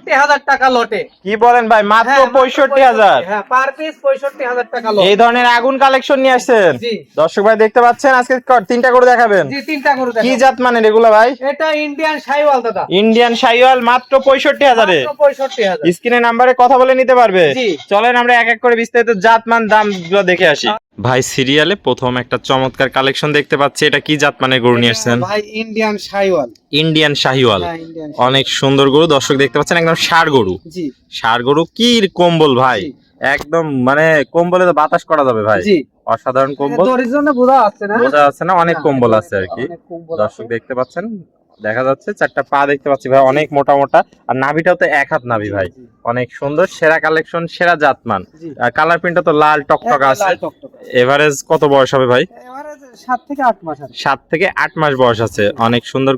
65,000 টাকা লটে। কি বলেন ভাই, মাত্র 65,000? হ্যাঁ, পার পিস 65,000 টাকা লট। এই ধরনের আগুন কালেকশন নিয়ে আসছেন। জি। দর্শক ভাই দেখতে পাচ্ছেন, আজকে তিনটা করে দেখাবেন। জি, তিনটা গরু কি দেখাবো। জাত মানে এগুলা ভাই? এটা ইন্ডিয়ান শাহিওয়াল দাদা। ইন্ডিয়ান শাহিওয়াল, মাত্র 65,000 এ। মাত্র 65,000। স্ক্রিনে নাম্বারে কথা বলে নিতে পারবে। জি। চলেন আমরা এক এক করে বিস্তারিত জাতমান দামগুলো দেখে আসি। ভাই সিরিয়ালে প্রথম একটা চমৎকার কালেকশন দেখতে পাচ্ছি, এটা কি জাত মানে গরু নিয়ে আসছেন? ভাই ইন্ডিয়ান শাহিওয়াল। ইন্ডিয়ান শাহিওয়াল, হ্যাঁ, ইন্ডিয়ান অনেক সুন্দর গরু। দর্শক দেখতে পাচ্ছেন একদম ষাঁড় গরু। জি। ষাঁড় গরু কি কম্বল ভাই, জি। একদম মানে কম্বলে তো বাতাস করা যাবে ভাই। জি। অসাধারণ কম্বল, দড়ির জন্য বোঝা যাচ্ছে না। বোঝা যাচ্ছে না, অনেক কম্বল আছে আর কি। অনেক কম্বল দর্শক আছে। দেখতে পাচ্ছেন, দেখা যাচ্ছে চারটা পা দেখতে পাচ্ছি ভাই, অনেক মোটা মোটা। আর নাভিটাও তো এক হাত নাভি ভাই, অনেক সুন্দর। সেরা কালেকশন, সেরা জাতমান। কালার প্রিন্টটা তো লাল টকটক আছে। এভারেজ কত বয়স হবে ভাই? এভারেজ 7 থেকে 8 মাস আছে। 7 থেকে 8 মাস বয়স আছে, অনেক সুন্দর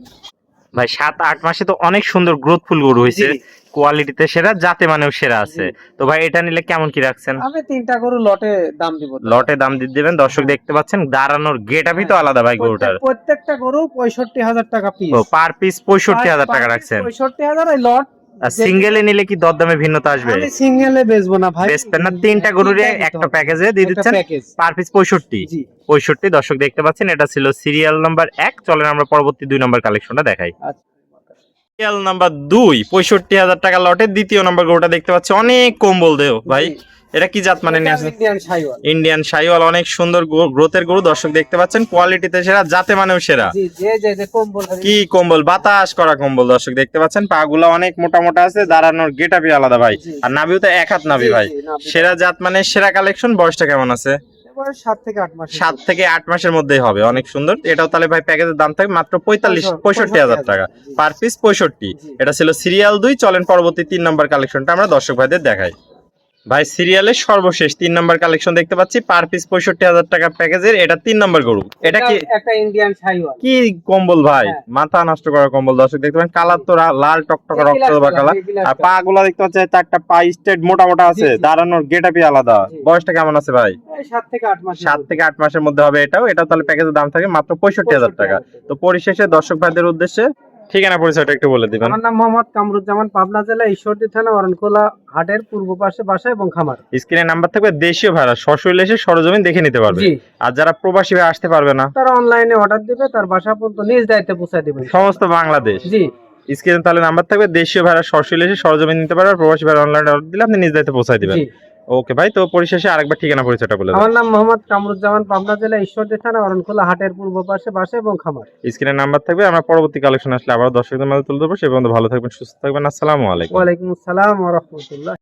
ভাই। 7-8 মাসে তো অনেক সুন্দর গ্রোথফুল গরু হয়েছে, কোয়ালিটিতে সেরা, জাতে মানেও সেরা আছে। তো ভাই এটা নিলে কেমন কি রাখছেন? আমি তিনটা গরু লটে দাম দিব। লটে দাম দিয়ে দিবেন। দর্শক দেখতে পাচ্ছেন দাঁড়ানোর গেটআপই তো আলাদা ভাই গরুটার। প্রত্যেকটা গরু 65,000 টাকা পিস। ও পার পিস 65,000 টাকা রাখছেন। 65,000 এই লট। আর সিঙ্গেলে নিলে কি দরদামে ভিন্নতা আসবে? আমি সিঙ্গেলে বেচবো না ভাই। বেচবেন না, তিনটা গরুর একটা প্যাকেজে দিয়ে দিচ্ছেন, পার পিস 65। জি। 65 দর্শক দেখতে পাচ্ছেন, এটা ছিল সিরিয়াল নাম্বার 1। চলেন আমরা পরবর্তী 2 নম্বর কালেকশনটা দেখাই। সিরিয়াল নাম্বার 2, 65,000 টাকা লটের দ্বিতীয় নম্বর গরুটা দেখতে পাচ্ছি, অনেক কম্বল দেহ ভাই। এটা কি জাত মানে নিয়ে আসেন? ইন্ডিয়ান শাহিওয়াল। ইন্ডিয়ান শাহিওয়াল, অনেক সুন্দর গ্রোথের গরু। দর্শক দেখতে পাচ্ছেন কোয়ালিটিতে সেরা, জাতে মানেও সেরা। জি, যে কম্বল। কি কম্বল, বাতাস করা কম্বল। দর্শক দেখতে পাচ্ছেন পাগুলা অনেক মোটা মোটা আছে, দাঁড়ানোর গেটআপই আলাদা ভাই। আর নাভিও তো এক হাত নাভি ভাই। সেরা জাত মানে সেরা কালেকশন। বয়সটা কেমন আছে? 7 থেকে 8 মাস। 7 থেকে 8 মাসের মধ্যেই হবে, অনেক সুন্দর। এটাও তাহলে ভাই প্যাকেজের দাম থাকবে মাত্র 65,000 টাকা, পার পিস 65। এটা ছিল সিরিয়াল 2। চলেন পরবর্তী 3 নম্বর কালেকশনটা আমরা দর্শক ভাইদের দেখাই। ভাই সিরিয়ালের সর্বশেষ 3 নম্বর কালেকশন দেখতে পাচ্ছি, পার পিস 65,000 টাকা প্যাকেজের। এটা 3 নম্বর গরু। এটা কি একটা ইন্ডিয়ান শাহিওয়াল। কি কম্বল ভাই, মাথা নষ্ট করা কম্বল। দর্শক দেখতে পাচ্ছেন কালার তো লাল টকটকা রক্ত বা কালার। আর পা গুলা দেখতে পাচ্ছেন চারটা পা স্ট্রেট মোটা মোটা আছে, দাঁড়ানোর গেটআপই আলাদা। বয়সটা কেমন আছে ভাই? 7 থেকে 8 মাস। 7 থেকে 8 মাসের মধ্যে হবে। এটাও তাহলে প্যাকেজের দাম থাকে মাত্র 65,000 টাকা। তো পরিশেষে দর্শক ভাইদের উদ্দেশ্যে ঠিকানা পরিচয়টা একটু বলে দিবেন। আমার নাম মোহাম্মদ কামরুজ্জামান, পাবনা জেলা ঈশ্বরদী থানা অরণখোলা হাটের পূর্ব পাশে বাসা এবং খামার। স্ক্রিনে নাম্বার থাকবে, দেশীয় ভাড়া সশরীরে এসে সরজমিন দেখে নিতে পারবে। আর যারা প্রবাসী ভাই আসতে পারবে না, তারা অনলাইনে অর্ডার দিবে, তার বাসা পর্যন্ত নিজ দায়িত্বে পৌঁছে দিবেন সমস্ত বাংলাদেশ। জি। স্ক্রিনে তাহলে নাম্বার থাকবে, দেশীয় ভাড়া সশরীরে এসে সরজমিন নিতে পারবে। প্রবাসী ভাড়া অনলাইনে অর্ডার দিলে আপনি নিজ দায়িত্বে পৌঁছায় দিবেন। ওকে ভাই, তো পরিশেষে আরেকবার ঠিকানা পরিচয়টা বলে দেন। আমার নাম মোহাম্মদ কামরুজ্জামান, পাবনা জেলা ঈশ্বরদী থানা অরণখোলা হাটের পূর্ব পাশে বাসা এবং খামার। স্ক্রিনে নাম্বার থাকবে। আমরা পরবর্তী কালেকশন আসলে আবার দর্শকদের মাঝে তুলে ধরবো। সে পর্যন্ত ভালো থাকবেন, সুস্থ থাকবেন। আসসালামু আলাইকুম। ওয়ালাইকুম আসসালাম ওয়া রাহমাতুল্লাহ।